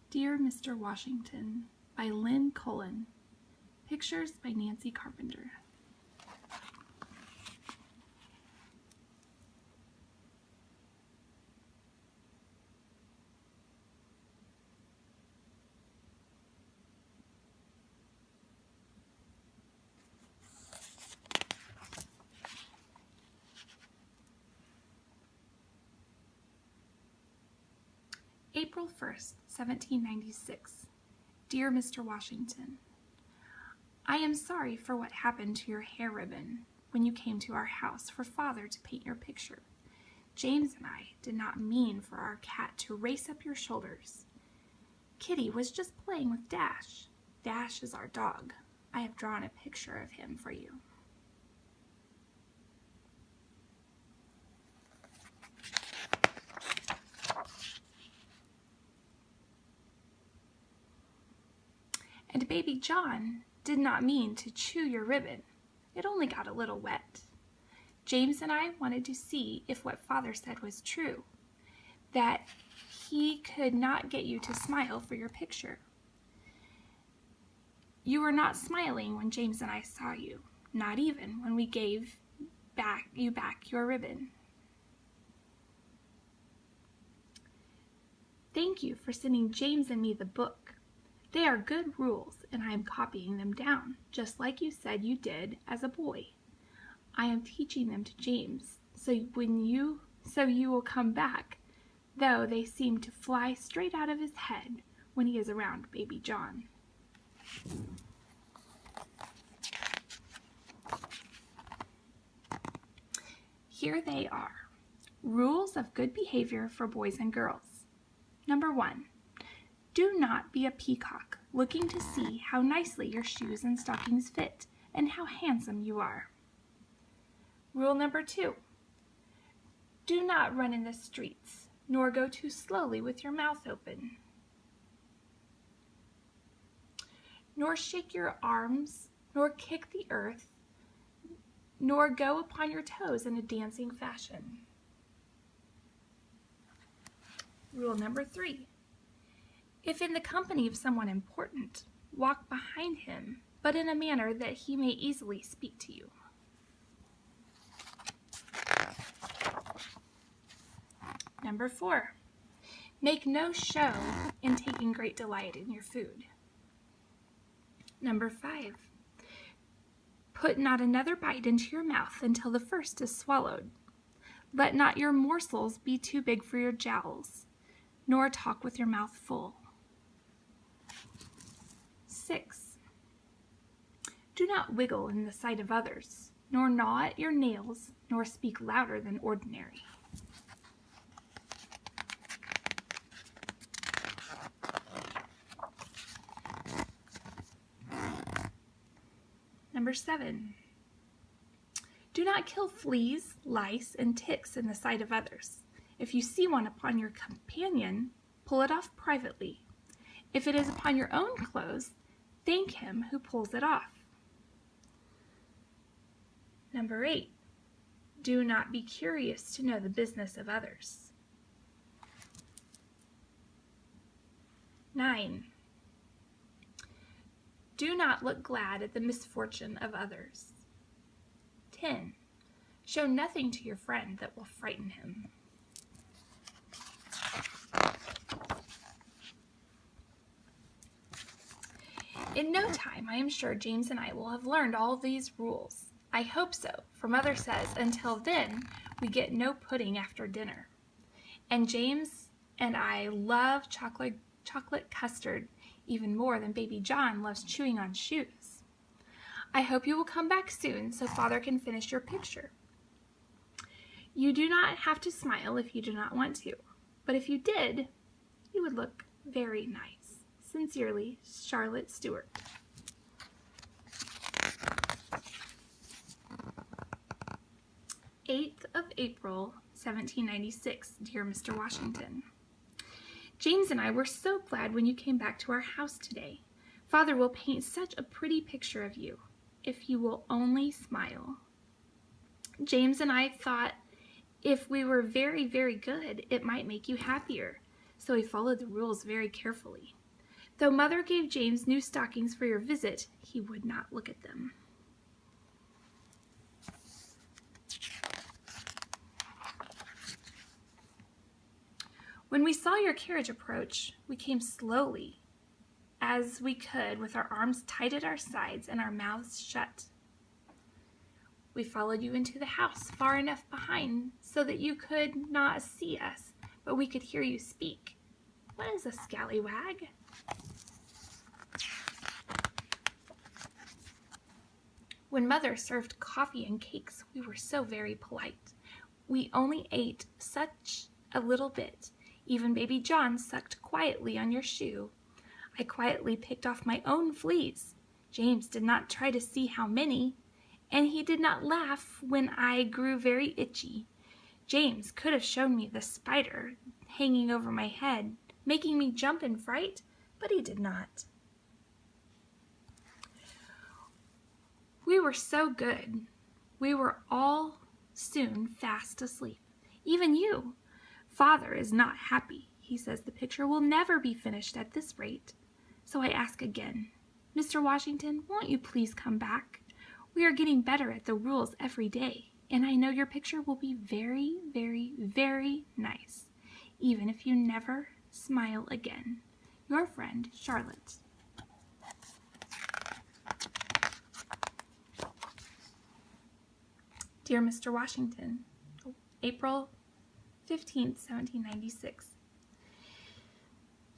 Dear Mr. Washington by Lynn Cullen. Pictures by Nancy Carpenter. April 1st, 1796. Dear Mr. Washington, I am sorry for what happened to your hair ribbon when you came to our house for Father to paint your picture. James and I did not mean for our cat to race up your shoulders. Kitty was just playing with Dash. Dash is our dog. I have drawn a picture of him for you. And baby John did not mean to chew your ribbon. It only got a little wet. James and I wanted to see if what Father said was true, that he could not get you to smile for your picture. You were not smiling when James and I saw you, not even when we gave you back your ribbon. Thank you for sending James and me the book. They are good rules, and I am copying them down, just like you said you did as a boy. I am teaching them to James, so you will come back, though they seem to fly straight out of his head when he is around baby John. Here they are. Rules of good behavior for boys and girls. Number 1. Do not be a peacock, looking to see how nicely your shoes and stockings fit and how handsome you are. Rule number 2. Do not run in the streets, nor go too slowly with your mouth open. Nor shake your arms, nor kick the earth, nor go upon your toes in a dancing fashion. Rule number 3. If in the company of someone important, walk behind him, but in a manner that he may easily speak to you. Number 4. Make no show in taking great delight in your food. Number 5. Put not another bite into your mouth until the first is swallowed. Let not your morsels be too big for your jowls, nor talk with your mouth full. 6. Do not wiggle in the sight of others, nor gnaw at your nails, nor speak louder than ordinary. Number 7. Do not kill fleas, lice, and ticks in the sight of others. If you see one upon your companion, pull it off privately. If it is upon your own clothes, thank him who pulls it off. Number 8. Do not be curious to know the business of others. 9. Do not look glad at the misfortune of others. 10. Show nothing to your friend that will frighten him. In no time, I am sure James and I will have learned all of these rules. I hope so, for Mother says until then we get no pudding after dinner. And James and I love chocolate custard even more than baby John loves chewing on shoes. I hope you will come back soon so Father can finish your picture. You do not have to smile if you do not want to, but if you did, you would look very nice. Sincerely, Charlotte Stewart. April 8th, 1796, Dear Mr. Washington. James and I were so glad when you came back to our house today. Father will paint such a pretty picture of you, if you will only smile. James and I thought if we were very, very good, it might make you happier. so he followed the rules very carefully. Though Mother gave James new stockings for your visit, he would not look at them. When we saw your carriage approach, we came slowly as we could, with our arms tight at our sides and our mouths shut. We followed you into the house, far enough behind so that you could not see us, but we could hear you speak. What is a scallywag? When Mother served coffee and cakes, we were so very polite. We only ate such a little bit. Even baby John sucked quietly on your shoe. I quietly picked off my own fleas. James did not try to see how many, and he did not laugh when I grew very itchy. James could have shown me the spider hanging over my head, making me jump in fright, but he did not. We were so good. We were all soon fast asleep. Even you. Father is not happy. He says the picture will never be finished at this rate. So I ask again, Mr. Washington, won't you please come back? We are getting better at the rules every day, and I know your picture will be very, very, very nice, even if you never smile again. Your friend, Charlotte. Dear Mr. Washington, April 15th, 1796.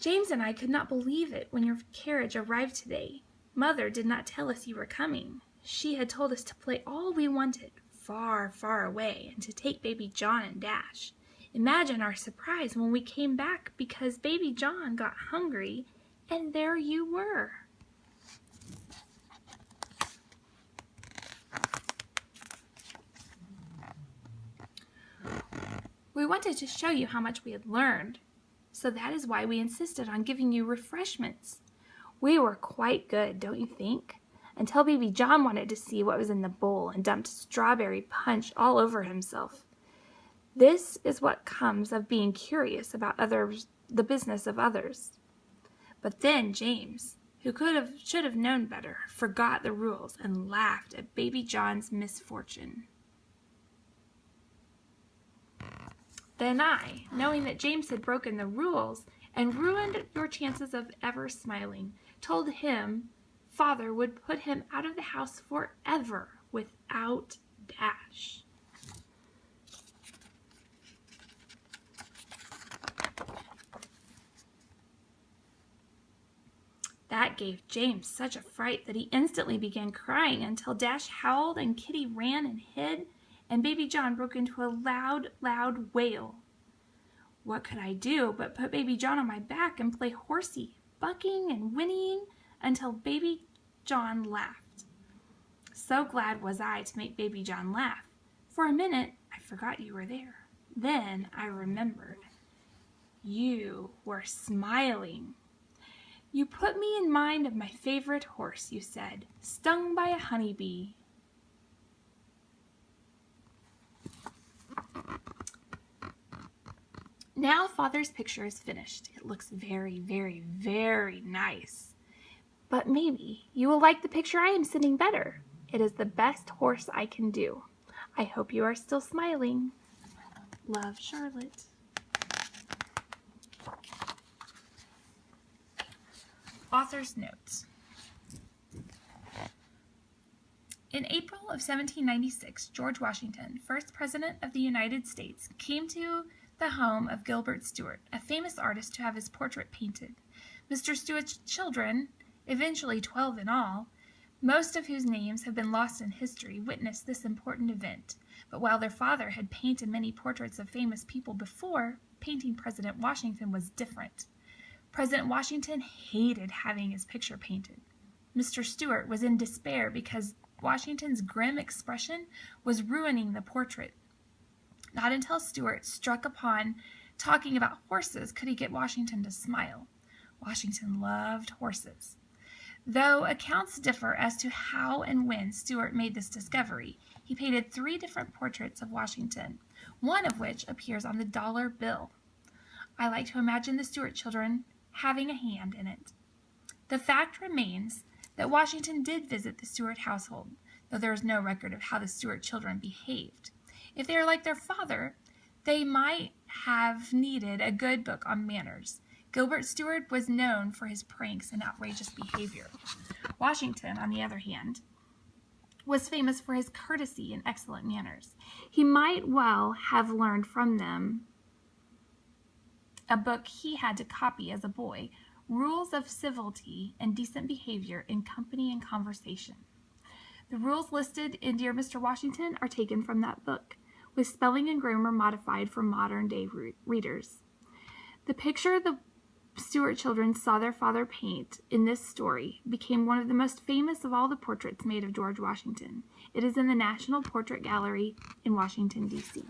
James and I could not believe it when your carriage arrived today. Mother did not tell us you were coming. She had told us to play all we wanted, far, far away, and to take baby John and Dash. Imagine our surprise when we came back because baby John got hungry, and there you were. We wanted to show you how much we had learned, so that is why we insisted on giving you refreshments. We were quite good, don't you think? Until baby John wanted to see what was in the bowl and dumped strawberry punch all over himself. This is what comes of being curious about the business of others. But then James, who should have known better, forgot the rules and laughed at baby John's misfortune. Then I, knowing that James had broken the rules and ruined your chances of ever smiling, told him Father would put him out of the house forever without Dash. That gave James such a fright that he instantly began crying until Dash howled and Kitty ran and hid, and baby John broke into a loud, loud wail. What could I do but put baby John on my back and play horsey, bucking and whinnying until baby John laughed. So glad was I to make baby John laugh. For a minute, I forgot you were there. Then I remembered. You were smiling. You put me in mind of my favorite horse, you said, stung by a honeybee. Now Father's picture is finished. It looks very, very, very nice. But maybe you will like the picture I am sitting better. It is the best horse I can do. I hope you are still smiling. Love, Charlotte. Author's notes. In April of 1796, George Washington, first President of the United States, came to the home of Gilbert Stuart, a famous artist, to have his portrait painted. Mr. Stuart's children, eventually 12 in all, most of whose names have been lost in history, witnessed this important event. But while their father had painted many portraits of famous people before, painting President Washington was different. President Washington hated having his picture painted. Mr. Stuart was in despair because Washington's grim expression was ruining the portrait. Not until Stuart struck upon talking about horses could he get Washington to smile. Washington loved horses. Though accounts differ as to how and when Stuart made this discovery, he painted 3 different portraits of Washington, one of which appears on the dollar bill. I like to imagine the Stuart children having a hand in it. The fact remains that Washington did visit the Stuart household, though there is no record of how the Stuart children behaved. If they are like their father, they might have needed a good book on manners. Gilbert Stuart was known for his pranks and outrageous behavior. Washington, on the other hand, was famous for his courtesy and excellent manners. He might well have learned from them a book he had to copy as a boy, Rules of Civility and Decent Behavior in Company and Conversation. The rules listed in Dear Mr. Washington are taken from that book, with spelling and grammar modified for modern-day readers. The picture the Stuart children saw their father paint in this story became one of the most famous of all the portraits made of George Washington. It is in the National Portrait Gallery in Washington, D.C.